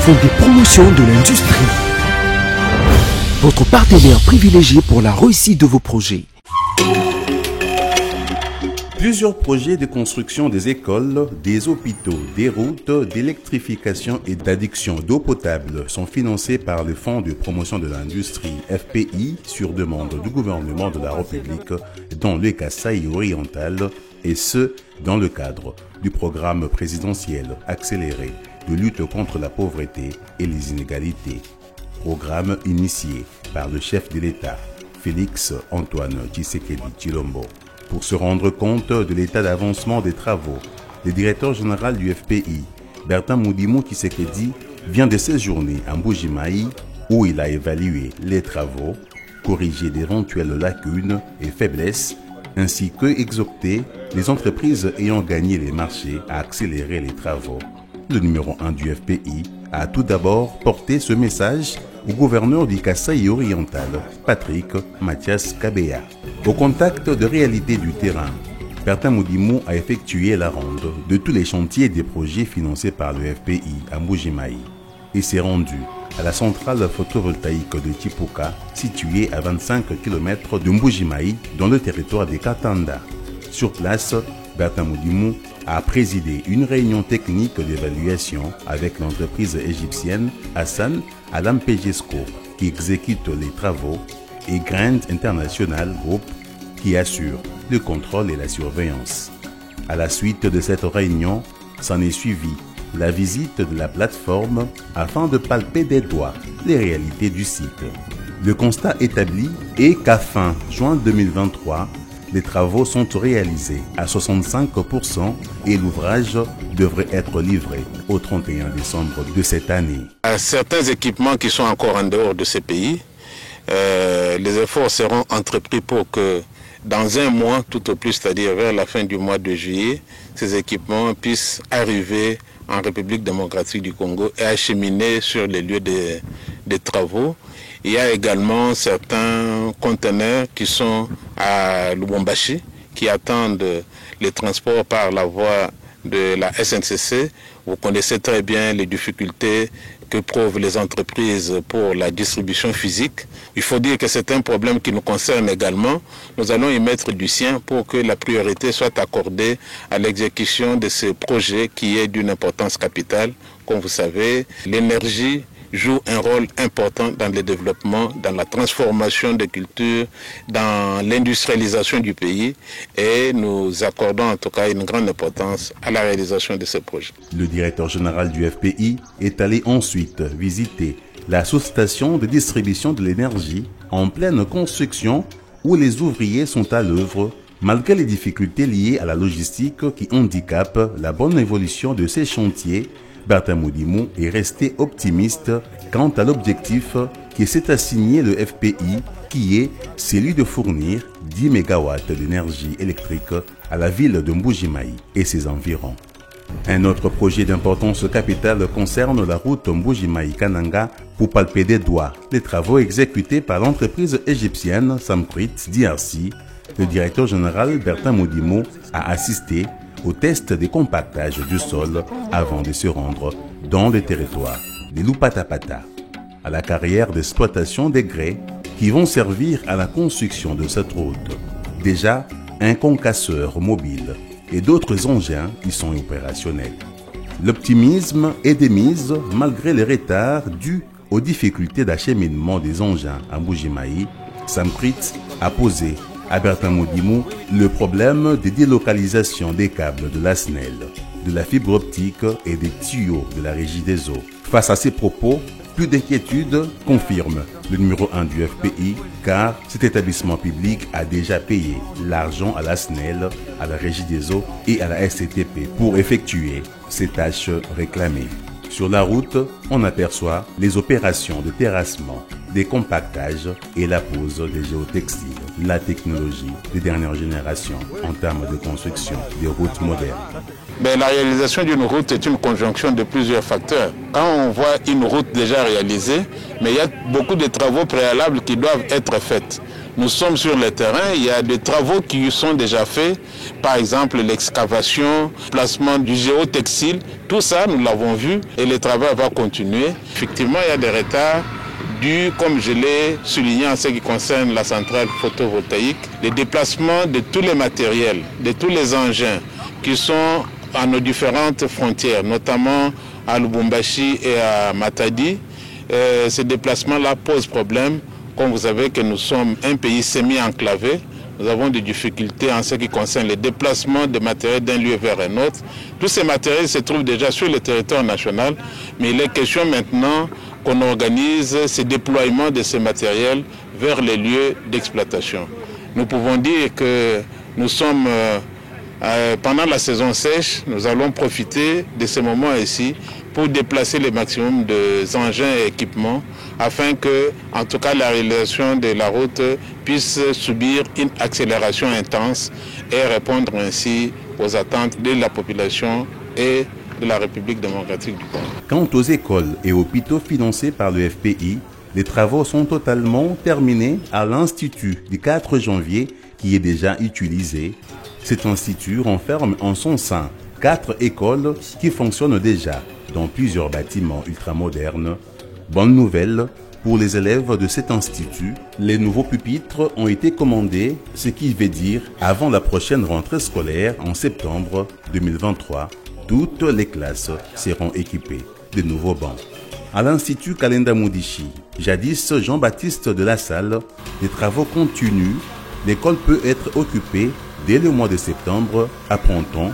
Fondé Promotion de l'Industrie. Votre partenaire privilégié pour la réussite de vos projets. Plusieurs projets de construction des écoles, des hôpitaux, des routes, d'électrification et d'adduction d'eau potable sont financés par le Fonds de promotion de l'industrie FPI sur demande du gouvernement de la République dans le Kasaï oriental et ce, dans le cadre du programme présidentiel accéléré de lutte contre la pauvreté et les inégalités. Programme initié par le chef de l'État, Félix Antoine Tshisekedi Tshilombo. Pour se rendre compte de l'état d'avancement des travaux, le directeur général du FPI, Bertin Moudimou Tshisekedi, vient de séjourner à Mbuji-Mayi où il a évalué les travaux, corrigé d'éventuelles lacunes et faiblesses, ainsi que exhorté les entreprises ayant gagné les marchés à accélérer les travaux. Le numéro 1 du FPI a tout d'abord porté ce message au gouverneur du Kasaï oriental, Patrick Mathias Kabeya. Au contact de réalité du terrain, Bertin Moudimou a effectué la ronde de tous les chantiers des projets financés par le FPI à Mbuji-Mayi et s'est rendu à la centrale photovoltaïque de Tipuka, située à 25 km de Mbuji-Mayi dans le territoire des Katanda. Sur place, Bertin Moudimou a présidé une réunion technique d'évaluation avec l'entreprise égyptienne Hassan Alampejesco qui exécute les travaux et Grand International Group qui assure le contrôle et la surveillance. À la suite de cette réunion, s'en est suivi la visite de la plateforme afin de palper des doigts les réalités du site. Le constat établi est qu'à fin juin 2023, les travaux sont réalisés à 65% et l'ouvrage devrait être livré au 31 décembre de cette année. À certains équipements qui sont encore en dehors de ces pays, les efforts seront entrepris pour que dans un mois, tout au plus, c'est-à-dire vers la fin du mois de juillet, ces équipements puissent arriver en République démocratique du Congo et acheminer sur les lieux des travaux. Il y a également certains conteneurs qui sont à Lubumbashi, qui attendent les transports par la voie de la SNCC. Vous connaissez très bien les difficultés que prouvent les entreprises pour la distribution physique. Il faut dire que c'est un problème qui nous concerne également. Nous allons y mettre du sien pour que la priorité soit accordée à l'exécution de ces projets qui est d'une importance capitale. Comme vous savez, l'énergie joue un rôle important dans le développement, dans la transformation des cultures, dans l'industrialisation du pays et nous accordons en tout cas une grande importance à la réalisation de ces projets. Le directeur général du FPI est allé ensuite visiter la sous-station de distribution de l'énergie en pleine construction où les ouvriers sont à l'œuvre malgré les difficultés liées à la logistique qui handicapent la bonne évolution de ces chantiers. Bertin Moudimou est resté optimiste quant à l'objectif qui s'est assigné le FPI, qui est celui de fournir 10 MW d'énergie électrique à la ville de Mbuji-Mayi et ses environs. Un autre projet d'importance capitale concerne la route Mbuji-Mayi-Kananga pour palper des doigts les travaux exécutés par l'entreprise égyptienne Samcrit DRC. Le directeur général Bertin Moudimou a assisté au test de compactage du sol avant de se rendre dans le territoire de Lupatapata, à la carrière d'exploitation des grès qui vont servir à la construction de cette route. Déjà, un concasseur mobile et d'autres engins qui sont opérationnels. L'optimisme est de mise malgré les retards dus aux difficultés d'acheminement des engins à Mbuji-Mayi. Samcrit a posé à Bertin Moudimou le problème des délocalisations des câbles de la SNEL, de la fibre optique et des tuyaux de la Régie des eaux. Face à ces propos, plus d'inquiétude, confirme le numéro 1 du FPI, car cet établissement public a déjà payé l'argent à la SNEL, à la Régie des eaux et à la SCTP pour effectuer ces tâches réclamées. Sur la route, on aperçoit les opérations de terrassement, des compactages et la pose des géotextiles, la technologie des dernières générations en termes de construction des routes modernes. La réalisation d'une route est une conjonction de plusieurs facteurs. Quand on voit une route déjà réalisée, mais il y a beaucoup de travaux préalables qui doivent être faits. nous sommes sur le terrain, il y a des travaux qui sont déjà faits, par exemple l'excavation, le placement du géotextile, tout ça nous l'avons vu et le travail va continuer. Effectivement, il y a des retards dû, comme je l'ai souligné en ce qui concerne la centrale photovoltaïque, le déplacement de tous les matériels, de tous les engins qui sont à nos différentes frontières, notamment à Lubumbashi et à Matadi. Ces déplacements-là posent problème. Comme vous savez que nous sommes un pays semi-enclavé, nous avons des difficultés en ce qui concerne le déplacement de matériel d'un lieu vers un autre. Tous ces matériels se trouvent déjà sur le territoire national, mais il est question maintenant qu'on organise ce déploiement de ces matériels vers les lieux d'exploitation. Nous pouvons dire que nous sommes, pendant la saison sèche, nous allons profiter de ce moment ici pour déplacer le maximum d'engins et équipements afin que, en tout cas, la réalisation de la route puisse subir une accélération intense et répondre ainsi aux attentes de la population et de la République démocratique du Congo. Quant aux écoles et hôpitaux financés par le FPI, les travaux sont totalement terminés à l'Institut du 4 janvier qui est déjà utilisé. Cet institut renferme en son sein 4 écoles qui fonctionnent déjà dans plusieurs bâtiments ultramodernes. Bonne nouvelle pour les élèves de cet institut, les nouveaux pupitres ont été commandés, ce qui veut dire avant la prochaine rentrée scolaire en septembre 2023, toutes les classes seront équipées de nouveaux bancs. À l'Institut Kalenda Mudishi, jadis Jean-Baptiste de la Salle, les travaux continuent. L'école peut être occupée dès le mois de septembre, apprend-on.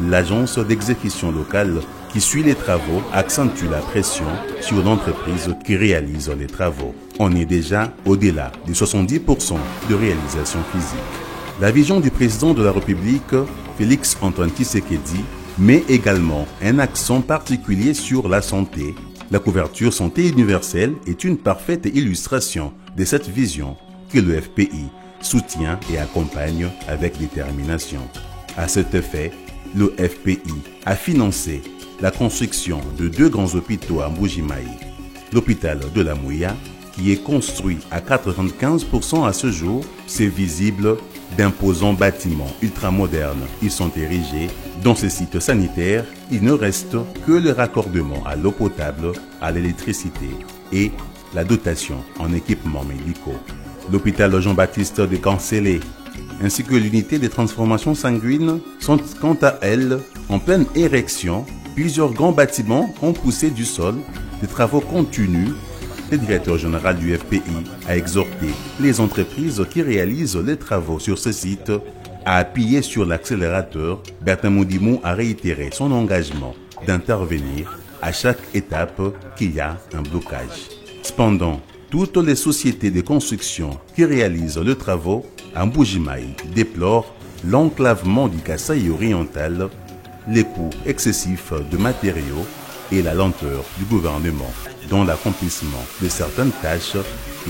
L'agence d'exécution locale qui suit les travaux accentue la pression sur l'entreprise qui réalise les travaux. On est déjà au-delà de 70% de réalisation physique. La vision du président de la République, Félix Antoine Tshisekedi, met également un accent particulier sur la santé. La couverture santé universelle est une parfaite illustration de cette vision que le FPI soutient et accompagne avec détermination. À cet effet, le FPI a financé la construction de 2 grands hôpitaux à Mbuji-Mayi. L'hôpital de la Mouya, qui est construit à 95% à ce jour, c'est visible. D'imposants bâtiments ultramodernes y sont érigés. Dans ce site sanitaire, il ne reste que le raccordement à l'eau potable, à l'électricité et la dotation en équipements médicaux. L'hôpital Jean-Baptiste de Cancélé ainsi que l'unité de transformation sanguine sont quant à elles en pleine érection. Plusieurs grands bâtiments ont poussé du sol. Des travaux continuent. Le directeur général du FPI a exhorté les entreprises qui réalisent les travaux sur ce site à appuyer sur l'accélérateur. Bertin Moudimou a réitéré son engagement d'intervenir à chaque étape qu'il y a un blocage. Cependant, toutes les sociétés de construction qui réalisent les travaux à Mbuji-Mayi déplorent l'enclavement du Kasaï oriental, les coûts excessifs de matériaux et la lenteur du gouvernement dans l'accomplissement de certaines tâches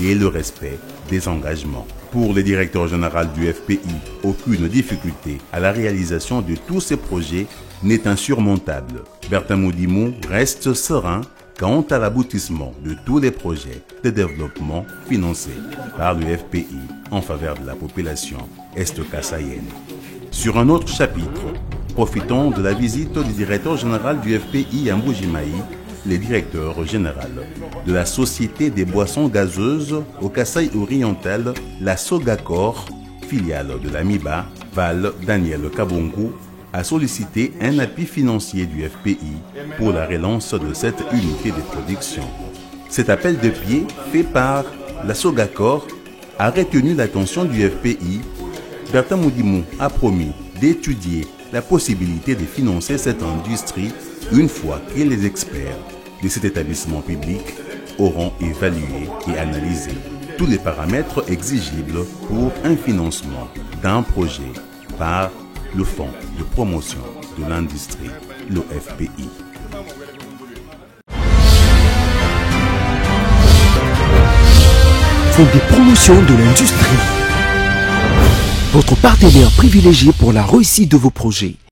et le respect des engagements. Pour le directeur général du FPI, aucune difficulté à la réalisation de tous ces projets n'est insurmontable. Bertin Moudimou reste serein quant à l'aboutissement de tous les projets de développement financés par le FPI en faveur de la population est-kassaïenne. Sur un autre chapitre, profitant de la visite du directeur général du FPI à Mbuji-Mayi, le directeur général de la Société des boissons gazeuses au Kasaï oriental, la Sogacor, filiale de l'AMIBA, Val Daniel Kabongo, a sollicité un appui financier du FPI pour la relance de cette unité de production. Cet appel de pied fait par la Sogacor a retenu l'attention du FPI. Bertin Moudimou a promis d'étudier la possibilité de financer cette industrie une fois que les experts de cet établissement public auront évalué et analysé tous les paramètres exigibles pour un financement d'un projet par le Fonds de promotion de l'industrie, le FPI. Fonds de promotion de l'industrie. Votre partenaire privilégié pour la réussite de vos projets.